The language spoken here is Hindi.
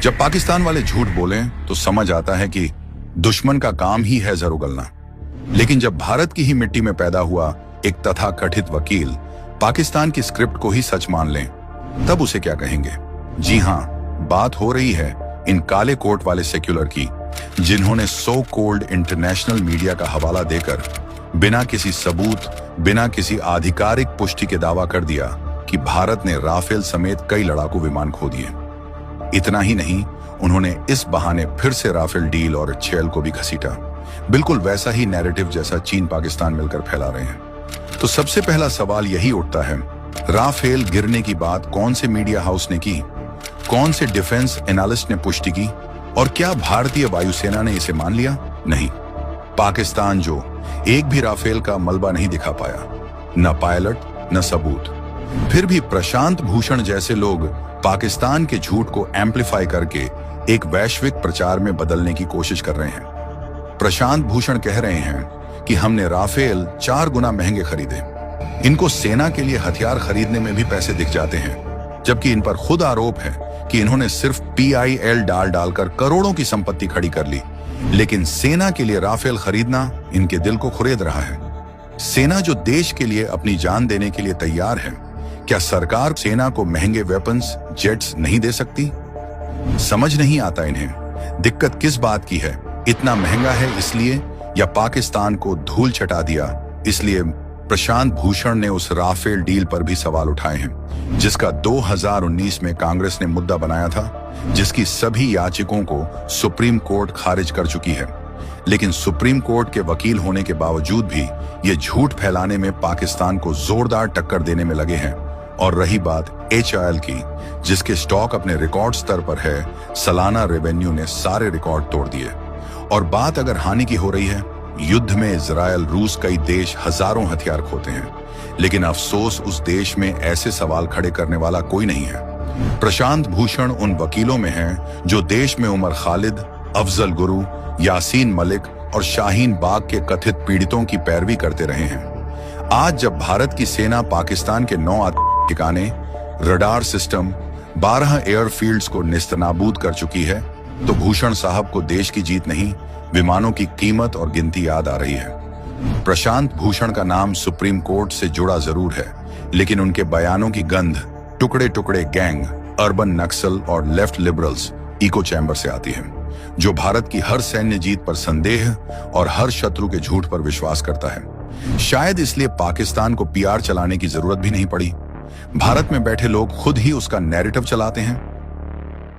जब पाकिस्तान वाले झूठ बोलें तो समझ आता है कि दुश्मन का काम ही है जर उगलना। लेकिन जब भारत की ही मिट्टी में पैदा हुआ एक तथाकथित वकील पाकिस्तान की स्क्रिप्ट को ही सच मान लें, तब उसे क्या कहेंगे? जी हां, बात हो रही है इन काले कोट वाले सेक्युलर की, जिन्होंने सो कोल्ड इंटरनेशनल मीडिया का हवाला देकर बिना किसी सबूत, बिना किसी आधिकारिक पुष्टि के दावा कर दिया कि भारत ने राफेल समेत कई लड़ाकू विमान खो दिए। इतना ही नहीं, उन्होंने इस बहाने फिर से राफेल डील और छेल को भी घसीटा, बिल्कुल वैसा ही नैरेटिव जैसा चीन पाकिस्तान मिलकर फैला रहे हैं। तो सबसे पहला सवाल यही उठता है, राफेल गिरने की बात कौन से मीडिया हाउस ने की? कौन से डिफेंस एनालिस्ट ने पुष्टि की? और क्या भारतीय वायुसेना ने इसे मान लिया? नहीं। पाकिस्तान जो एक भी राफेल का मलबा नहीं दिखा पाया, न पायलट न सबूत, फिर भी प्रशांत भूषण जैसे लोग पाकिस्तान के झूठ को एम्पलीफाई करके एक वैश्विक प्रचार में बदलने की कोशिश कर रहे हैं। प्रशांत भूषण कह रहे हैं कि हमने राफेल 4 गुना महंगे खरीदे। इनको सेना के लिए हथियार खरीदने में भी पैसे दिख जाते हैं, जबकि इन पर खुद आरोप है कि इन्होंने सिर्फ PIL डालकर करोड़ों की संपत्ति खड़ी कर ली, लेकिन सेना के लिए राफेल खरीदना इनके दिल को खुरेद रहा है। सेना जो देश के लिए अपनी जान देने के लिए तैयार है, क्या सरकार सेना को महंगे वेपन्स, जेट्स नहीं दे सकती? समझ नहीं आता इन्हें दिक्कत किस बात की है। इतना महंगा है इसलिए, या पाकिस्तान को धूल चटा दिया इसलिए? प्रशांत भूषण ने उस राफेल डील पर भी सवाल उठाए हैं, जिसका 2019 में कांग्रेस ने मुद्दा बनाया था, जिसकी सभी याचिकों को सुप्रीम कोर्ट खारिज कर चुकी है। लेकिन सुप्रीम कोर्ट के वकील होने के बावजूद भी ये झूठ फैलाने में पाकिस्तान को जोरदार टक्कर देने में लगे हैं। और रही बात HAL की, जिसके स्टॉक अपने रिकॉर्ड स्तर पर है, सालाना रेवेन्यू ने सारे रिकॉर्ड तोड़ दिए। और बात अगर हानि की हो रही है, युद्ध में इजराइल, रूस, कई देश हजारों हथियार खोते हैं, लेकिन अफसोस उस देश में ऐसे सवाल खड़े करने वाला कोई नहीं है। प्रशांत भूषण उन वकीलों में हैं जो देश में उमर खालिद, अफजल गुरु, यासीन मलिक और शाहीन बाग के कथित पीड़ितों की पैरवी करते रहे हैं। आज जब भारत की सेना पाकिस्तान के 9 ठिकाने, रडार सिस्टम, 12 एयरफील्ड्स को निस्तनाबूद कर चुकी है, तो भूषण साहब को देश की जीत नहीं, विमानों की कीमत और गिनती याद आ रही है। प्रशांत भूषण का नाम सुप्रीम कोर्ट से जुड़ा जरूर है, लेकिन उनके बयानों की गंध टुकड़े टुकड़े गैंग, अर्बन नक्सल और लेफ्ट लिबरल्स इको चैम्बर से आती है, जो भारत की हर सैन्य जीत पर संदेह और हर शत्रु के झूठ पर विश्वास करता है। शायद इसलिए पाकिस्तान को PR चलाने की जरूरत भी नहीं पड़ी। भारत में बैठे लोग खुद ही उसका नैरेटिव चलाते हैं।